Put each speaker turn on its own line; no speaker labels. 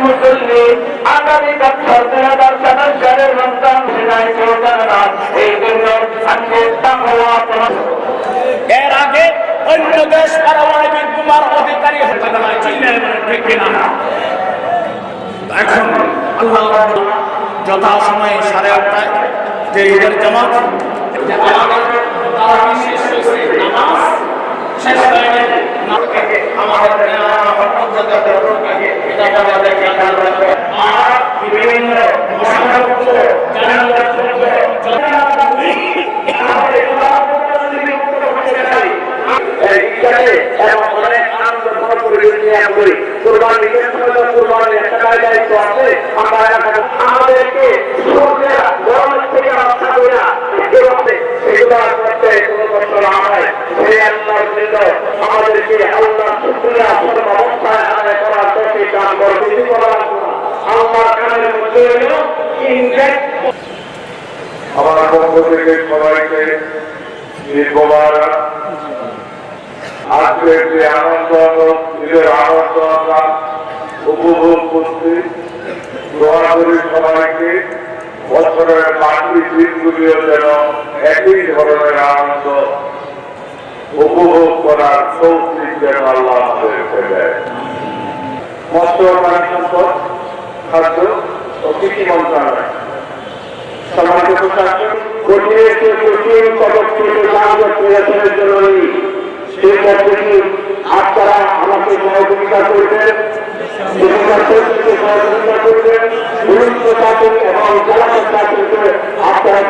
মুসল্লি আগামীকাল 2027 সালের রমজান সিনাই চৌকানা এই জন্য আজকে তাকওয়া এর আগে অন্য দেশ পারমাণবিক বোমার অধিকারী হতে না চীনের ঠিক কিনা এখন আল্লাহ যথা সময়ে 8:30টায় যে ঈদের জামাত শেষ হয়ে গেছে আমাদের বিভিন্ন আমাদেরকে গরম থেকে রক্ষা করে আমাদেরকে আল্লাহ শুকরিয়া অবস্থায় আদায় করার তৌফিক দান করুন। কিছু করার আল্লাহর কানের মধ্যে
আমার পক্ষ থেকে সবাইকে ঈদ মোবারক। আজকে যে আনন্দ ঈদের আনন্দ আমরা উপভোগ করছি, দোয়া করি সবাইকে বছরের বাকি দিনগুলিও যেন একই ধরনের আনন্দ উপভোগ করার তৌফিক যেন আল্লাহ আমাদেরকে দেয়। মৎস্য প্রাণী সম্পদ, খাদ্য ও কৃষি মন্ত্রণালয় সম্মানিত প্রশাসন কঠিন পদক্ষেপে নির্বাচনের জন্য সেই পদ্ধতি আপনারা আমাকে সহযোগিতা করবেন, সহযোগিতা করবেন এবং জেলা প্রশাসনকে আপনারা